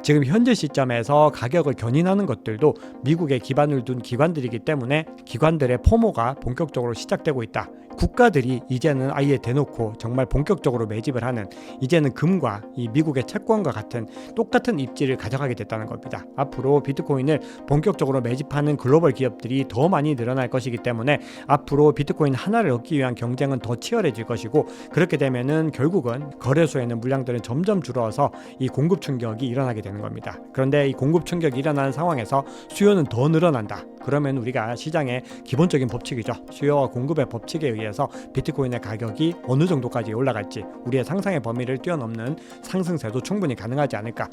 지금 현재 시점에서 가격을 견인하는 것들도 미국에 기반을 둔 기관들이기 때문에 기관들의 포모가 본격적으로 시작되고 있다. 국가들이 이제는 아예 대놓고 정말 본격적으로 매집을 하는, 이제는 금과 이 미국의 채권과 같은 똑같은 입지를 가져가게 됐다는 겁니다. 앞으로 비트코인을 본격적으로 매집하는 글로벌 기업들이 더 많이 늘어날 것이기 때문에 앞으로 비트코인 하나를 얻기 위한 경쟁은 더 치열해질 것이고, 그렇게 되면은 결국은 거래소에 있는 물량들은 점점 줄어서 이 공급 충격이 일어나게 되는 겁니다. 그런데 이 공급 충격이 일어나는 상황에서 수요는 더 늘어난다. 그러면 우리가 시장의 기본적인 법칙이죠. 수요와 공급의 법칙에 의해서 비트코인의 가격이 어느 정도까지 올라갈지, 우리의 상상의 범위를 뛰어넘는 상승세도 충분히 가능하지 않을까.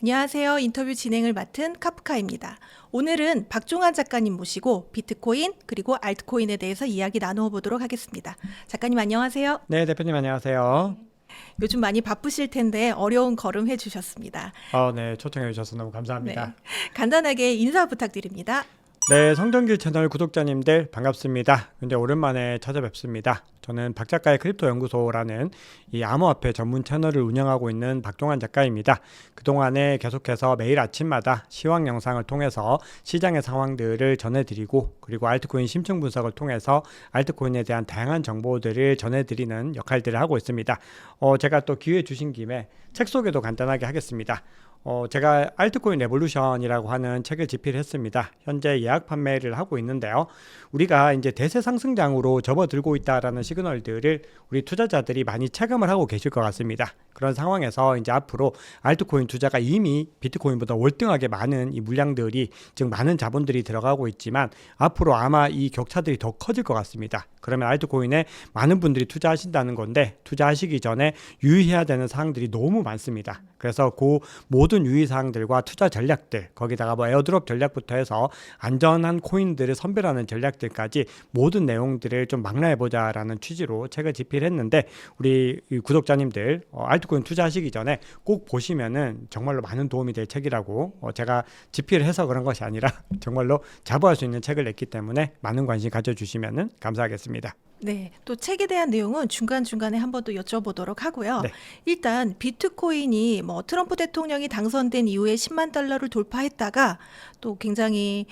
안녕하세요. 인터뷰 진행을 맡은 카프카입니다. 오늘은 박종환 작가님 모시고 비트코인 그리고 알트코인에 대해서 이야기 나누어 보도록 하겠습니다. 작가님 안녕하세요. 네, 대표님 안녕하세요. 요즘 많이 바쁘실 텐데 어려운 걸음 해주셨습니다. 네, 초청해 주셔서 너무 감사합니다. 네, 간단하게 인사 부탁드립니다. 네, 성정길 채널 구독자님들 반갑습니다. 굉장히 오랜만에 찾아뵙습니다. 저는 박 작가의 크립토 연구소라는 이 암호화폐 전문 채널을 운영하고 있는 박종환 작가입니다. 그동안에 계속해서 매일 아침마다 시황 영상을 통해서 시장의 상황들을 전해드리고, 그리고 알트코인 심층 분석을 통해서 알트코인에 대한 다양한 정보들을 전해드리는 역할들을 하고 있습니다. 제가 또 기회 주신 김에 책 소개도 간단하게 하겠습니다. 제가 알트코인 레볼루션이라고 하는 책을 집필을 했습니다. 현재 예약 판매를 하고 있는데요. 우리가 이제 대세 상승장으로 접어들고 있다라는 시그널들을 우리 투자자들이 많이 체감을 하고 계실 것 같습니다. 그런 상황에서 이제 앞으로 알트코인 투자가 이미 비트코인보다 월등하게 많은 이 물량들이, 즉 많은 자본들이 들어가고 있지만 앞으로 아마 이 격차들이 더 커질 것 같습니다. 그러면 알트코인에 많은 분들이 투자하신다는 건데, 투자하시기 전에 유의해야 되는 사항들이 너무 많습니다. 그래서 그 모든 유의사항들과 투자 전략들, 거기다가 뭐 에어드롭 전략부터 해서 안전한 코인들을 선별하는 전략들까지 모든 내용들을 좀 망라해보자라는 취지로 책을 집필했는데, 우리 구독자님들 알트코인 투자하시기 전에 꼭 보시면은 정말로 많은 도움이 될 책이라고, 제가 집필해서 그런 것이 아니라 정말로 자부할 수 있는 책을 냈기 때문에 많은 관심 가져주시면은 감사하겠습니다. 네, 또 책에 대한 내용은 중간중간에 한 번 더 여쭤보도록 하고요. 네. 일단 비트코인이 트럼프 대통령이 당선된 이후에 10만 달러를 돌파했다가 또 굉장히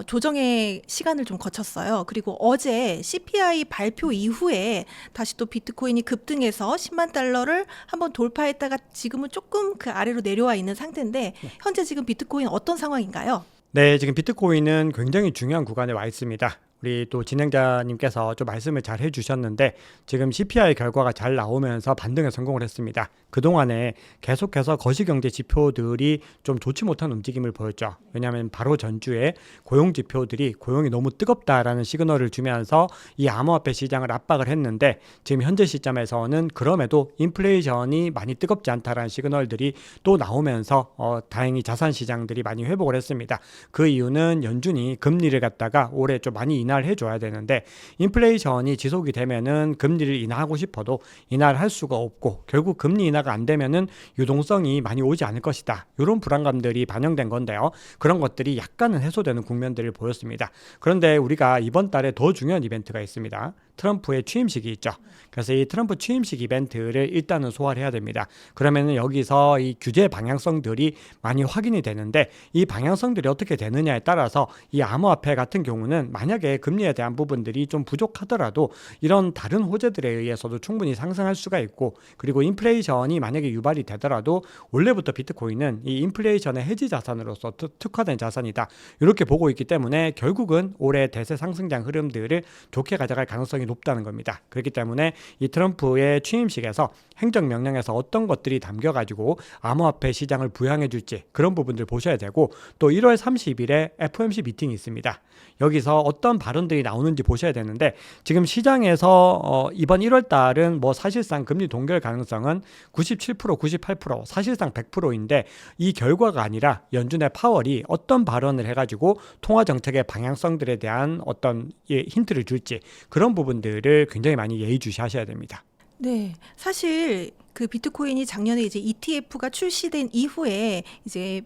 조정의 시간을 좀 거쳤어요. 그리고 어제 CPI 발표 이후에 다시 또 비트코인이 급등해서 10만 달러를 한번 돌파했다가 지금은 조금 그 아래로 내려와 있는 상태인데, 현재 지금 비트코인 어떤 상황인가요? 네, 지금 비트코인은 굉장히 중요한 구간에 와 있습니다. 우리 또 진행자님께서 좀 말씀을 잘 해주셨는데, 지금 CPI 결과가 잘 나오면서 반등에 성공을 했습니다. 그동안에 계속해서 거시경제 지표들이 좀 좋지 못한 움직임을 보였죠. 왜냐하면 바로 전주에 고용 지표들이, 고용이 너무 뜨겁다라는 시그널을 주면서 이 암호화폐 시장을 압박을 했는데, 지금 현재 시점에서는 그럼에도 인플레이션이 많이 뜨겁지 않다라는 시그널들이 또 나오면서 다행히 자산 시장들이 많이 회복을 했습니다. 그 이유는 연준이 금리를 갖다가 올해 좀 많이 인하를 해줘야 되는데, 인플레이션이 지속이 되면은 금리를 인하하고 싶어도 인하를 할 수가 없고, 결국 금리 인하가 안 되면은 유동성이 많이 오지 않을 것이다. 이런 불안감들이 반영된 건데요. 그런 것들이 약간은 해소되는 국면들을 보였습니다. 그런데 우리가 이번 달에 더 중요한 이벤트가 있습니다. 트럼프의 취임식이 있죠. 그래서 이 트럼프 취임식 이벤트를 일단은 소화를 해야 됩니다. 그러면은 여기서 이 규제 방향성들이 많이 확인이 되는데, 이 방향성들이 어떻게 되느냐에 따라서 이 암호화폐 같은 경우는 만약에 금리에 대한 부분들이 좀 부족하더라도 이런 다른 호재들에 의해서도 충분히 상승할 수가 있고, 그리고 인플레이션이 만약에 유발이 되더라도 원래부터 비트코인은 이 인플레이션의 해지 자산으로서 특화된 자산이다, 이렇게 보고 있기 때문에 결국은 올해 대세 상승장 흐름들을 좋게 가져갈 가능성이 높다는 겁니다. 그렇기 때문에 이 트럼프의 취임식에서 행정명령에서 어떤 것들이 담겨가지고 암호화폐 시장을 부양해 줄지, 그런 부분들 보셔야 되고, 또 1월 30일에 FOMC 미팅이 있습니다. 여기서 어떤 발언들이 나오는지 보셔야 되는데, 지금 시장에서 이번 1월 달은 사실상 금리 동결 가능성은 97%, 98%, 사실상 100%인데 이 결과가 아니라 연준의 파월이 어떤 발언을 해가지고 통화 정책의 방향성들에 대한 어떤 힌트를 줄지, 그런 부분들을 굉장히 많이 예의주시하셔야 됩니다. 네, 사실 그 비트코인이 작년에 이제 ETF가 출시된 이후에 이제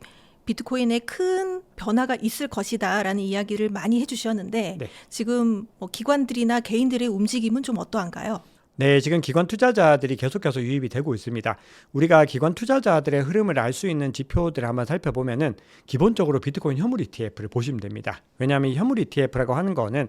비트코인에 큰 변화가 있을 것이다라는 이야기를 많이 해주셨는데, 네. 지금 기관들이나 개인들의 움직임은 좀 어떠한가요? 네, 지금 기관 투자자들이 계속해서 유입이 되고 있습니다. 우리가 기관 투자자들의 흐름을 알 수 있는 지표들을 한번 살펴보면은 기본적으로 비트코인 현물 ETF를 보시면 됩니다. 왜냐하면 이 현물 ETF라고 하는 거는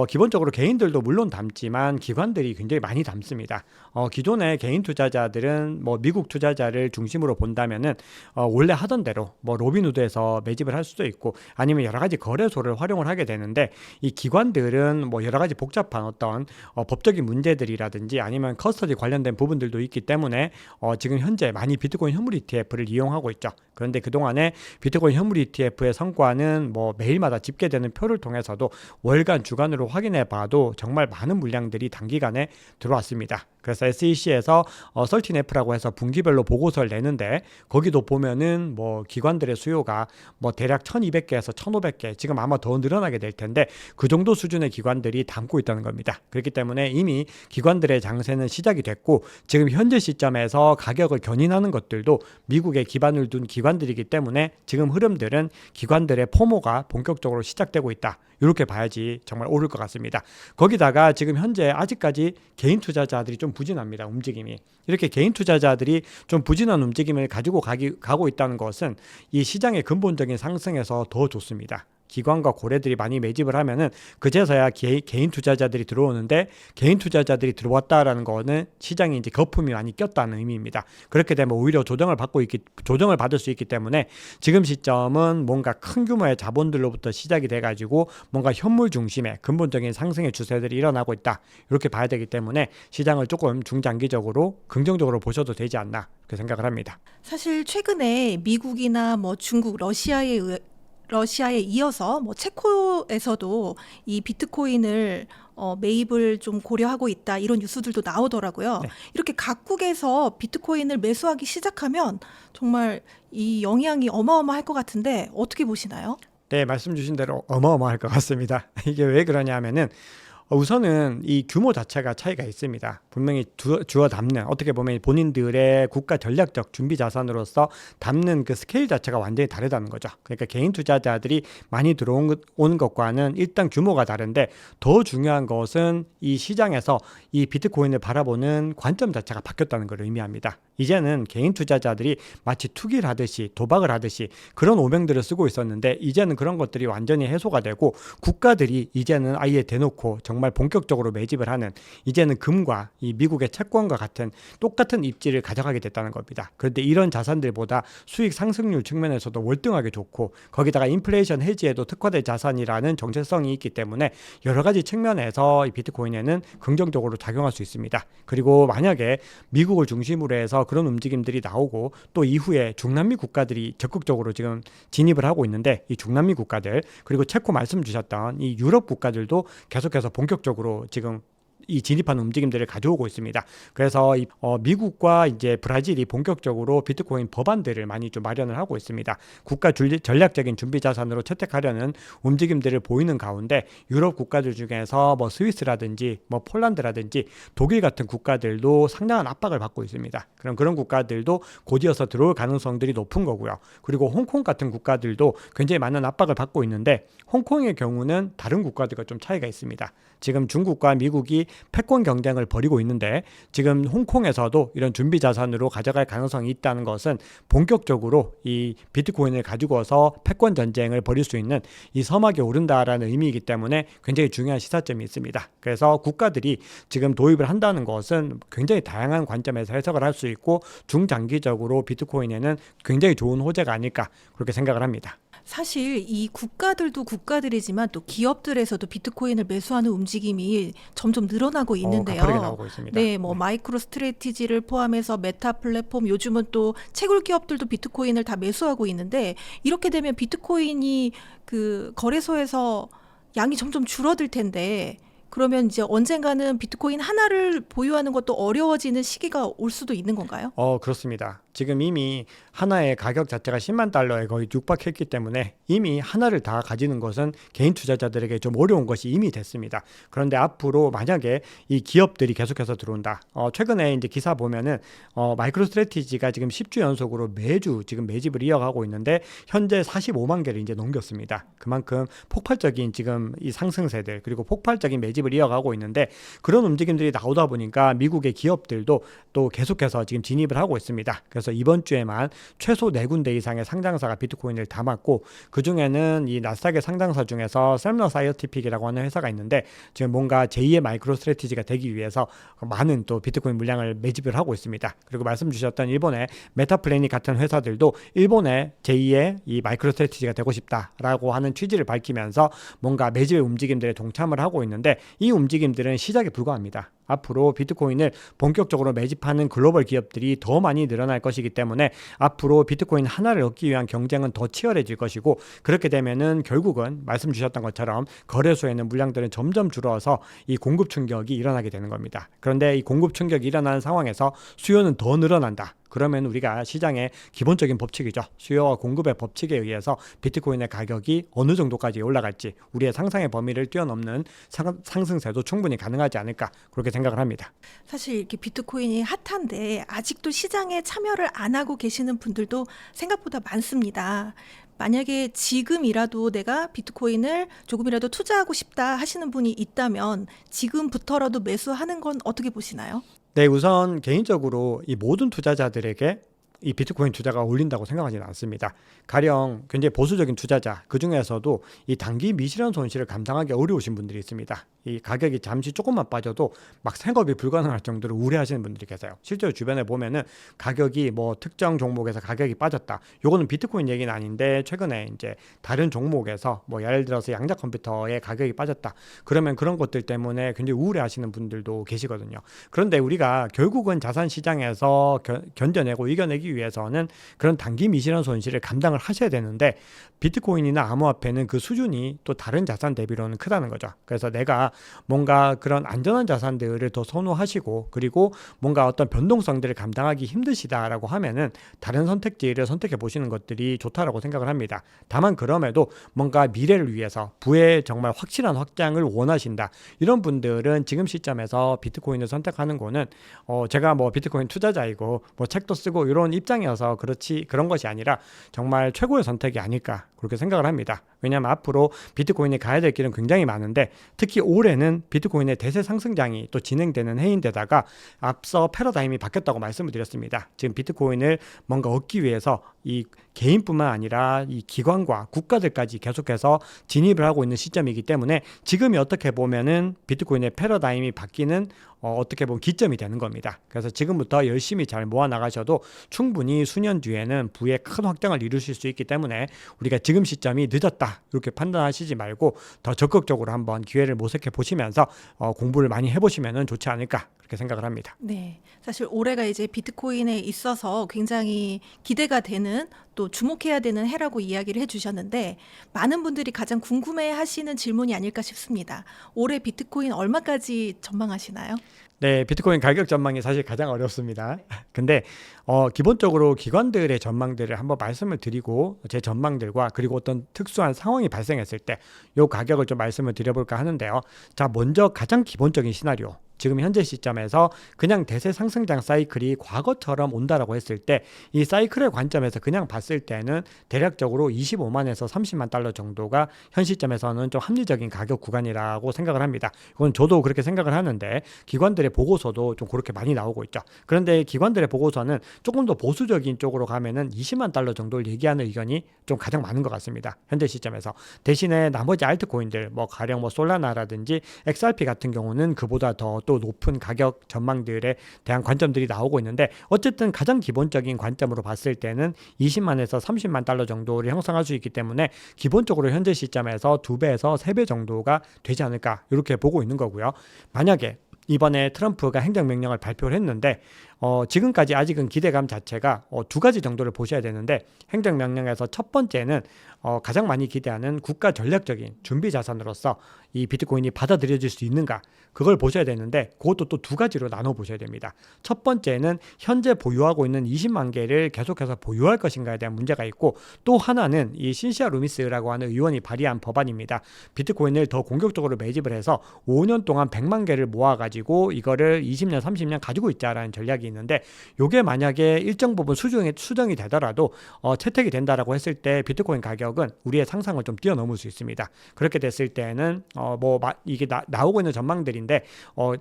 기본적으로 개인들도 물론 담지만 기관들이 굉장히 많이 담습니다. 기존의 개인 투자자들은 뭐 미국 투자자를 중심으로 본다면은 원래 하던 대로 뭐 로빈후드에서 매집을 할 수도 있고 아니면 여러 가지 거래소를 활용을 하게 되는데 이 기관들은 뭐 여러 가지 복잡한 어떤 법적인 문제들이라든지 아니면 커스터디 관련된 부분들도 있기 때문에 지금 현재 많이 비트코인 현물 ETF를 이용하고 있죠. 그런데 그동안에 비트코인 현물 ETF의 성과는 뭐 매일마다 집계되는 표를 통해서도 월간 주간으로 확인해 봐도 정말 많은 물량들이 단기간에 들어왔습니다. 그래서 SEC에서 설틴F라고 해서 분기별로 보고서를 내는데 거기도 보면은 뭐 기관들의 수요가 뭐 대략 1200개에서 1500개 지금 아마 더 늘어나게 될 텐데 그 정도 수준의 기관들이 담고 있다는 겁니다. 그렇기 때문에 이미 기관들의 장세는 시작이 됐고 지금 현재 시점에서 가격을 견인하는 것들도 미국에 기반을 둔 기관들이기 때문에 지금 흐름들은 기관들의 포모가 본격적으로 시작되고 있다. 이렇게 봐야지 정말 옳을 것 같습니다. 거기다가 지금 현재 아직까지 개인 투자자들이 좀 부진합니다. 움직임이. 이렇게 개인 투자자들이 좀 부진한 움직임을 가지고 가고 있다는 것은 이 시장의 근본적인 상승에서 더 좋습니다. 기관과 고래들이 많이 매집을 하면은 그제서야 개인 투자자들이 들어오는데 개인 투자자들이 들어왔다라는 거는 시장에 이제 거품이 많이 꼈다는 의미입니다. 그렇게 되면 오히려 조정을 받을 수 있기 때문에 지금 시점은 뭔가 큰 규모의 자본들로부터 시작이 돼가지고 뭔가 현물 중심의 근본적인 상승의 추세들이 일어나고 있다. 이렇게 봐야 되기 때문에 시장을 조금 중장기적으로 긍정적으로 보셔도 되지 않나 그렇게 생각을 합니다. 사실 최근에 미국이나 뭐 중국, 러시아에 이어서 뭐 체코에서도 이 비트코인을 매입을 좀 고려하고 있다 이런 뉴스들도 나오더라고요. 네. 이렇게 각국에서 비트코인을 매수하기 시작하면 정말 이 영향이 어마어마할 것 같은데 어떻게 보시나요? 네, 말씀 주신 대로 어마어마할 것 같습니다. 이게 왜 그러냐면은 우선은 이 규모 자체가 차이가 있습니다. 분명히 주어 담는 어떻게 보면 본인들의 국가 전략적 준비 자산으로서 담는 그 스케일 자체가 완전히 다르다는 거죠. 그러니까 개인 투자자들이 많이 들어오는 것과는 일단 규모가 다른데 더 중요한 것은 이 시장에서 이 비트코인을 바라보는 관점 자체가 바뀌었다는 걸 의미합니다. 이제는 개인 투자자들이 마치 투기를 하듯이 도박을 하듯이 그런 오명들을 쓰고 있었는데 이제는 그런 것들이 완전히 해소가 되고 국가들이 이제는 아예 대놓고 정말 본격적으로 매집을 하는 이제는 금과 이 미국의 채권과 같은 똑같은 입지를 가져가게 됐다는 겁니다. 그런데 이런 자산들보다 수익 상승률 측면에서도 월등하게 좋고 거기다가 인플레이션 해지에도 특화된 자산이라는 정체성이 있기 때문에 여러 가지 측면에서 이 비트코인에는 긍정적으로 작용할 수 있습니다. 그리고 만약에 미국을 중심으로 해서 그런 움직임들이 나오고 또 이후에 중남미 국가들이 적극적으로 지금 진입을 하고 있는데 이 중남미 국가들 그리고 체코 말씀 주셨던 이 유럽 국가들도 계속해서 본격적으로 지금 이 진입하는 움직임들을 가져오고 있습니다. 그래서 미국과 이제 브라질이 본격적으로 비트코인 법안들을 많이 좀 마련을 하고 있습니다. 국가 전략적인 준비 자산으로 채택하려는 움직임들을 보이는 가운데 유럽 국가들 중에서 뭐 스위스라든지 뭐 폴란드라든지 독일 같은 국가들도 상당한 압박을 받고 있습니다. 그런 국가들도 곧이어서 들어올 가능성들이 높은 거고요. 그리고 홍콩 같은 국가들도 굉장히 많은 압박을 받고 있는데 홍콩의 경우는 다른 국가들과 좀 차이가 있습니다. 지금 중국과 미국이 패권 경쟁을 벌이고 있는데 지금 홍콩에서도 이런 준비 자산으로 가져갈 가능성이 있다는 것은 본격적으로 이 비트코인을 가지고서 패권 전쟁을 벌일 수 있는 이 서막에 오른다라는 의미이기 때문에 굉장히 중요한 시사점이 있습니다. 그래서 국가들이 지금 도입을 한다는 것은 굉장히 다양한 관점에서 해석을 할 수 있고 중장기적으로 비트코인에는 굉장히 좋은 호재가 아닐까 그렇게 생각을 합니다. 사실 이 국가들도 국가들이지만 또 기업들에서도 비트코인을 매수하는 움직임이 점점 늘어나고 있는데요. 가파르게 나오고 있습니다. 네, 뭐 마이크로 스트래티지를 포함해서 메타 플랫폼 요즘은 또 채굴 기업들도 비트코인을 다 매수하고 있는데 이렇게 되면 비트코인이 그 거래소에서 양이 점점 줄어들 텐데 그러면 이제 언젠가는 비트코인 하나를 보유하는 것도 어려워지는 시기가 올 수도 있는 건가요? 그렇습니다. 지금 이미 하나의 가격 자체가 10만 달러에 거의 육박했기 때문에 이미 하나를 다 가지는 것은 개인 투자자들에게 좀 어려운 것이 이미 됐습니다. 그런데 앞으로 만약에 이 기업들이 계속해서 들어온다. 최근에 이제 기사 보면은 마이크로 스트래티지가 지금 10주 연속으로 매주 지금 매집을 이어가고 있는데 현재 45만 개를 이제 넘겼습니다. 그만큼 폭발적인 지금 이 상승세들 그리고 폭발적인 매집을 매집을 이어가고 있는데 그런 움직임들이 나오다 보니까 미국의 기업들도 또 계속해서 지금 진입을 하고 있습니다. 그래서 이번 주에만 최소 4군데 이상의 상장사가 비트코인을 담았고 그중에는 이 나스닥의 상장사 중에서 셀러 사이언티픽이라고 하는 회사가 있는데 지금 뭔가 제2의 마이크로 스트래티지가 되기 위해서 많은 또 비트코인 물량을 매집을 하고 있습니다. 그리고 말씀 주셨던 일본의 메타플래닛 같은 회사들도 일본의 제2의 이 마이크로 스트래티지가 되고 싶다라고 하는 취지를 밝히면서 뭔가 매집의 움직임들에 동참을 하고 있는데 이 움직임들은 시작에 불과합니다. 앞으로 비트코인을 본격적으로 매집하는 글로벌 기업들이 더 많이 늘어날 것이기 때문에 앞으로 비트코인 하나를 얻기 위한 경쟁은 더 치열해질 것이고 그렇게 되면은 결국은 말씀 주셨던 것처럼 거래소에는 물량들은 점점 줄어서 이 공급 충격이 일어나게 되는 겁니다. 그런데 이 공급 충격이 일어나는 상황에서 수요는 더 늘어난다. 그러면 우리가 시장의 기본적인 법칙이죠. 수요와 공급의 법칙에 의해서 비트코인의 가격이 어느 정도까지 올라갈지 우리의 상상의 범위를 뛰어넘는 상승세도 충분히 가능하지 않을까 그렇게 생각을 합니다. 사실 이렇게 비트코인이 핫한데 아직도 시장에 참여를 안 하고 계시는 분들도 생각보다 많습니다. 만약에 지금이라도 내가 비트코인을 조금이라도 투자하고 싶다 하시는 분이 있다면 지금부터라도 매수하는 건 어떻게 보시나요? 네, 우선 개인적으로 이 모든 투자자들에게 이 비트코인 투자가 어울린다고 생각하지는 않습니다. 가령 굉장히 보수적인 투자자, 그 중에서도 이 단기 미실현 손실을 감당하기 어려우신 분들이 있습니다. 이 가격이 잠시 조금만 빠져도 막 생업이 불가능할 정도로 우려하시는 분들이 계세요. 실제로 주변에 보면은 가격이 뭐 특정 종목에서 가격이 빠졌다. 요거는 비트코인 얘기는 아닌데 최근에 이제 다른 종목에서 뭐 예를 들어서 양자 컴퓨터의 가격이 빠졌다. 그러면 그런 것들 때문에 굉장히 우울해하시는 분들도 계시거든요. 그런데 우리가 결국은 자산 시장에서 견뎌내고 이겨내기 위해서는 그런 단기 미실현 손실을 감당을 하셔야 되는데 비트코인이나 암호화폐는 그 수준이 또 다른 자산 대비로는 크다는 거죠. 그래서 내가 뭔가 그런 안전한 자산들을 더 선호하시고 그리고 뭔가 어떤 변동성들을 감당하기 힘드시다라고 하면은 다른 선택지를 선택해 보시는 것들이 좋다라고 생각을 합니다. 다만 그럼에도 뭔가 미래를 위해서 부의 정말 확실한 확장을 원하신다. 이런 분들은 지금 시점에서 비트코인을 선택하는 거는 제가 뭐 비트코인 투자자이고 뭐 책도 쓰고 이런 입장이어서 그런 것이 아니라 정말 최고의 선택이 아닐까 그렇게 생각을 합니다. 왜냐하면 앞으로 비트코인이 가야 될 길은 굉장히 많은데 특히 올해는 비트코인의 대세 상승장이 또 진행되는 해인데다가 앞서 패러다임이 바뀌었다고 말씀을 드렸습니다. 지금 비트코인을 뭔가 얻기 위해서 이 개인뿐만 아니라 이 기관과 국가들까지 계속해서 진입을 하고 있는 시점이기 때문에 지금이 어떻게 보면은 비트코인의 패러다임이 바뀌는 어떻게 보면 기점이 되는 겁니다. 그래서 지금부터 열심히 잘 모아 나가셔도 충분히 수년 뒤에는 부의 큰 확장을 이루실 수 있기 때문에 우리가 지금 시점이 늦었다 이렇게 판단하시지 말고 더 적극적으로 한번 기회를 모색해 보시면서 공부를 많이 해보시면 좋지 않을까 그렇게 생각을 합니다. 네, 사실 올해가 이제 비트코인에 있어서 굉장히 기대가 되는 또 주목해야 되는 해라고 이야기를 해주셨는데 많은 분들이 가장 궁금해하시는 질문이 아닐까 싶습니다. 올해 비트코인 얼마까지 전망하시나요? 네, 비트코인 가격 전망이 사실 가장 어렵습니다. 근데 기본적으로 기관들의 전망들을 한번 말씀을 드리고 제 전망들과 그리고 어떤 특수한 상황이 발생했을 때 이 가격을 좀 말씀을 드려볼까 하는데요. 자, 먼저 가장 기본적인 시나리오. 지금 현재 시점에서 그냥 대세 상승장 사이클이 과거처럼 온다라고 했을 때 이 사이클의 관점에서 그냥 봤을 때는 대략적으로 25만에서 30만 달러 정도가 현 시점에서는 좀 합리적인 가격 구간이라고 생각을 합니다. 이건 저도 그렇게 생각을 하는데 기관들의 보고서도 좀 그렇게 많이 나오고 있죠. 그런데 기관들의 보고서는 조금 더 보수적인 쪽으로 가면은 20만 달러 정도를 얘기하는 의견이 좀 가장 많은 것 같습니다. 현재 시점에서. 대신에 나머지 알트코인들 뭐 가령 뭐 솔라나라든지 XRP 같은 경우는 그보다 더 또 높은 가격 전망들에 대한 관점들이 나오고 있는데 어쨌든 가장 기본적인 관점으로 봤을 때는 20만에서 30만 달러 정도를 형성할 수 있기 때문에 기본적으로 현재 시점에서 2배에서 3배 정도가 되지 않을까 이렇게 보고 있는 거고요. 만약에 이번에 트럼프가 행정명령을 발표를 했는데 지금까지 아직은 기대감 자체가 두 가지 정도를 보셔야 되는데 행정명령에서 첫 번째는 가장 많이 기대하는 국가 전략적인 준비 자산으로서 이 비트코인이 받아들여질 수 있는가 그걸 보셔야 되는데 그것도 또 두 가지로 나눠 보셔야 됩니다. 첫 번째는 현재 보유하고 있는 20만 개를 계속해서 보유할 것인가에 대한 문제가 있고 또 하나는 이 신시아 루미스라고 하는 의원이 발의한 법안입니다. 비트코인을 더 공격적으로 매집을 해서 5년 동안 100만 개를 모아가지고 이거를 20년 30년 가지고 있자라는 전략이 있는데 이게 만약에 일정 부분 수정이 되더라도 채택이 된다라고 했을 때 비트코인 가격은 우리의 상상을 좀 뛰어넘을 수 있습니다. 그렇게 됐을 때는 이게 나오고 있는 전망들인데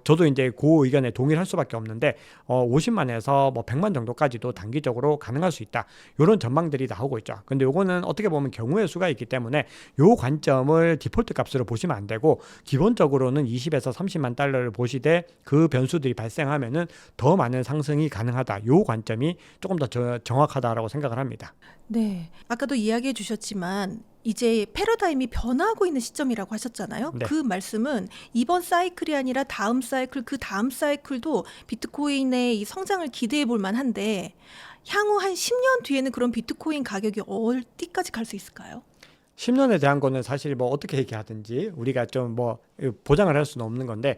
저도 이제 그 의견에 동의를 할 수밖에 없는데 50만에서 뭐 100만 정도까지도 단기적으로 가능할 수 있다. 이런 전망들이 나오고 있죠. 근데 요거는 어떻게 보면 경우의 수가 있기 때문에 요 관점을 디폴트 값으로 보시면 안 되고 기본적으로는 20에서 30만 달러를 보시되 그 변수들이 발생하면은 더 많은 상승이 가능하다. 요 관점이 조금 더 정확하다라고 생각을 합니다. 네. 아까도 이야기해 주셨지만 이제 패러다임이 변화하고 있는 시점이라고 하셨잖아요. 네. 그 말씀은 이번 사이클이 아니라 다음 사이클, 그 다음 사이클도 비트코인의 이 성장을 기대해 볼 만한데 향후 한 10년 뒤에는 그런 비트코인 가격이 어디까지 갈 수 있을까요? 10년에 대한 거는 사실 뭐 어떻게 얘기하든지 우리가 좀 뭐 보장을 할 수는 없는 건데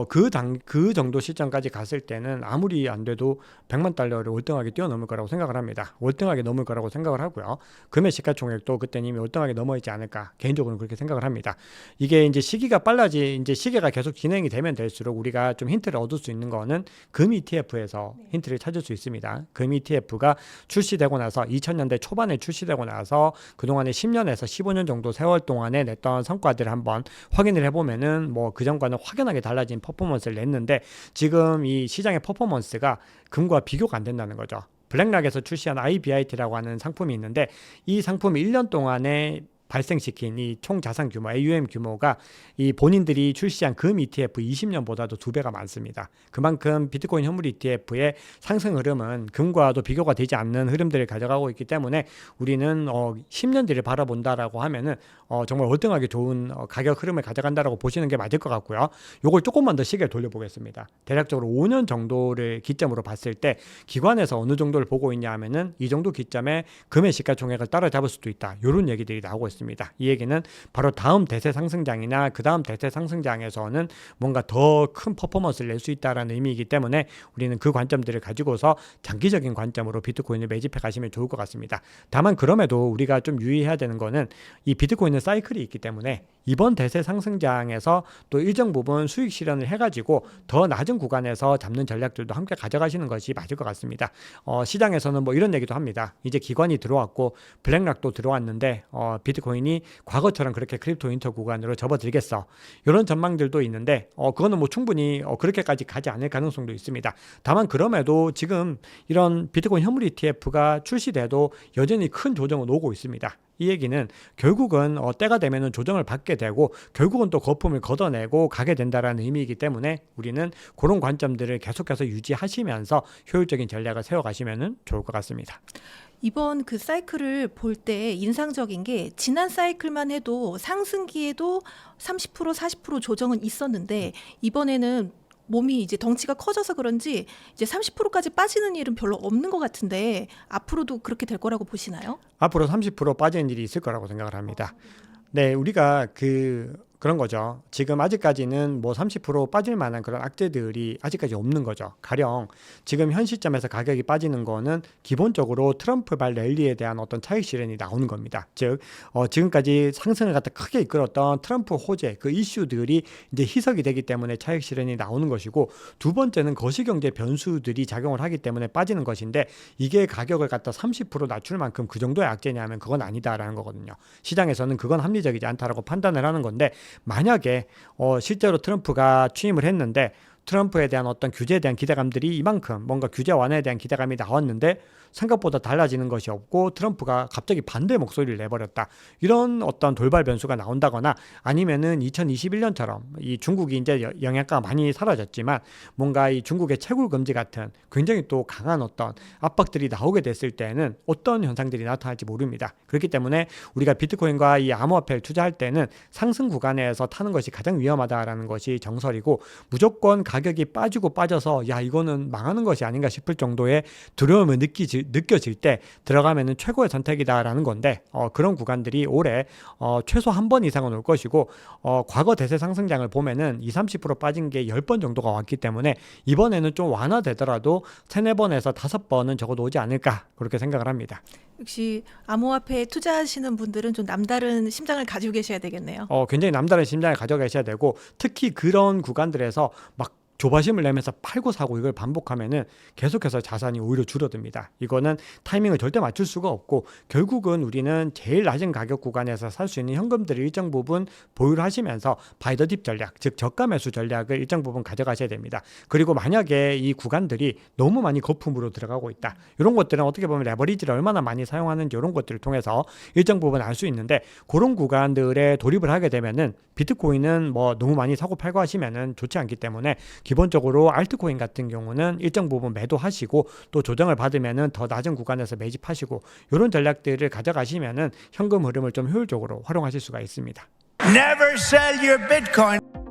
그 정도 시점까지 갔을 때는 아무리 안 돼도 100만 달러를 월등하게 뛰어넘을 거라고 생각을 합니다. 월등하게 넘을 거라고 생각을 하고요. 금의 시가총액도 그때는 이미 월등하게 넘어 있지 않을까 개인적으로는 그렇게 생각을 합니다. 이게 이제 시기가 이제 시계가 계속 진행이 되면 될수록 우리가 좀 힌트를 얻을 수 있는 거는 금 ETF에서 힌트를 찾을 수 있습니다. 금 ETF가 출시되고 나서 2000년대 초반에 출시되고 나서 그동안에 10년에서 15년 정도 세월 동안에 냈던 성과들을 한번 확인을 해보면은 뭐 그전과는 확연하게 달라진 퍼포먼스를 냈는데 지금 이 시장의 퍼포먼스가 금과 비교가 안 된다는 거죠. 블랙락에서 출시한 IBIT라고 하는 상품이 있는데 이 상품이 1년 동안에 발생시킨 이 총 자산 규모, AUM 규모가 이 본인들이 출시한 금 ETF 20년보다도 2배가 많습니다. 그만큼 비트코인 현물 ETF의 상승 흐름은 금과도 비교가 되지 않는 흐름들을 가져가고 있기 때문에 우리는 10년 뒤를 바라본다라고 하면은 정말 월등하게 좋은 가격 흐름을 가져간다라고 보시는 게 맞을 것 같고요. 요걸 조금만 더 시계를 돌려보겠습니다. 대략적으로 5년 정도를 기점으로 봤을 때 기관에서 어느 정도를 보고 있냐 하면은 이 정도 기점에 금의 시가총액을 따라잡을 수도 있다. 이런 얘기들이 나오고 있습니다. 이 얘기는 바로 다음 대세 상승장이나 그 다음 대세 상승장에서는 뭔가 더 큰 퍼포먼스를 낼 수 있다는 의미이기 때문에 우리는 그 관점들을 가지고서 장기적인 관점으로 비트코인을 매집해 가시면 좋을 것 같습니다. 다만 그럼에도 우리가 좀 유의해야 되는 거는 이 비트코인은 사이클이 있기 때문에 이번 대세 상승장에서 또 일정 부분 수익 실현을 해가지고 더 낮은 구간에서 잡는 전략들도 함께 가져가시는 것이 맞을 것 같습니다. 시장에서는 뭐 이런 얘기도 합니다. 이제 기관이 들어왔고 블랙락도 들어왔는데 비트코인이 과거처럼 그렇게 크립토 인터 구간으로 접어들겠어. 이런 전망들도 있는데 그거는 뭐 충분히 그렇게까지 가지 않을 가능성도 있습니다. 다만 그럼에도 지금 이런 비트코인 현물 ETF가 출시돼도 여전히 큰 조정은 오고 있습니다. 이 얘기는 결국은 때가 되면 조정을 받게 되고 결국은 또 거품을 걷어내고 가게 된다는 의미이기 때문에 우리는 그런 관점들을 계속해서 유지하시면서 효율적인 전략을 세워가시면 좋을 것 같습니다. 이번 그 사이클을 볼 때 인상적인 게 지난 사이클만 해도 상승기에도 30% 40% 조정은 있었는데 이번에는 몸이 이제 덩치가 커져서 그런지 이제 30%까지 빠지는 일은 별로 없는 것 같은데 앞으로도 그렇게 될 거라고 보시나요? 앞으로 30% 빠지는 일이 있을 거라고 생각을 합니다. 네, 우리가 그런 거죠. 지금 아직까지는 뭐 30% 빠질 만한 그런 악재들이 아직까지 없는 거죠. 가령 지금 현 시점에서 가격이 빠지는 거는 기본적으로 트럼프발 랠리에 대한 어떤 차익 실현이 나오는 겁니다. 즉 지금까지 상승을 갖다 크게 이끌었던 트럼프 호재 그 이슈들이 이제 희석이 되기 때문에 차익 실현이 나오는 것이고 두 번째는 거시경제 변수들이 작용을 하기 때문에 빠지는 것인데 이게 가격을 갖다 30% 낮출 만큼 그 정도의 악재냐면 그건 아니다라는 거거든요. 시장에서는 그건 합리적이지 않다라고 판단을 하는 건데 만약에 실제로 트럼프가 취임을 했는데 트럼프에 대한 어떤 규제에 대한 기대감들이 이만큼 뭔가 규제 완화에 대한 기대감이 나왔는데 생각보다 달라지는 것이 없고 트럼프가 갑자기 반대 목소리를 내버렸다. 이런 어떤 돌발 변수가 나온다거나 아니면은 2021년처럼 이 중국이 이제 영향가가 많이 사라졌지만 뭔가 이 중국의 채굴 금지 같은 굉장히 또 강한 어떤 압박들이 나오게 됐을 때는 어떤 현상들이 나타날지 모릅니다. 그렇기 때문에 우리가 비트코인과 이 암호화폐를 투자할 때는 상승 구간에서 타는 것이 가장 위험하다라는 것이 정설이고 무조건 가격이 빠지고 빠져서 야 이거는 망하는 것이 아닌가 싶을 정도의 두려움을 느껴질 때 들어가면은 최고의 선택이다라는 건데 그런 구간들이 올해 최소 한 번 이상은 올 것이고 과거 대세 상승장을 보면은 20-30% 빠진 게 10번 정도가 왔기 때문에 이번에는 좀 완화되더라도 3-4번에서 5번은 적어도 오지 않을까 그렇게 생각을 합니다. 역시 암호화폐에 투자하시는 분들은 좀 남다른 심장을 가지고 계셔야 되겠네요. 굉장히 남다른 심장을 가져가셔야 되고 특히 그런 구간들에서 막 조바심을 내면서 팔고 사고 이걸 반복하면은 계속해서 자산이 오히려 줄어듭니다. 이거는 타이밍을 절대 맞출 수가 없고 결국은 우리는 제일 낮은 가격 구간에서 살 수 있는 현금들을 일정 부분 보유를 하시면서 바이 더 딥 전략, 즉 저가 매수 전략을 일정 부분 가져가셔야 됩니다. 그리고 만약에 이 구간들이 너무 많이 거품으로 들어가고 있다. 이런 것들은 어떻게 보면 레버리지를 얼마나 많이 사용하는지 이런 것들을 통해서 일정 부분 알 수 있는데 그런 구간들에 돌입을 하게 되면은 비트코인은 뭐 너무 많이 사고 팔고 하시면은 좋지 않기 때문에 기본적으로 알트코인 같은 경우는 일정 부분 매도하시고 또 조정을 받으면은 더 낮은 구간에서 매집하시고 이런 전략들을 가져가시면은 현금 흐름을 좀 효율적으로 활용하실 수가 있습니다. Never sell your Bitcoin.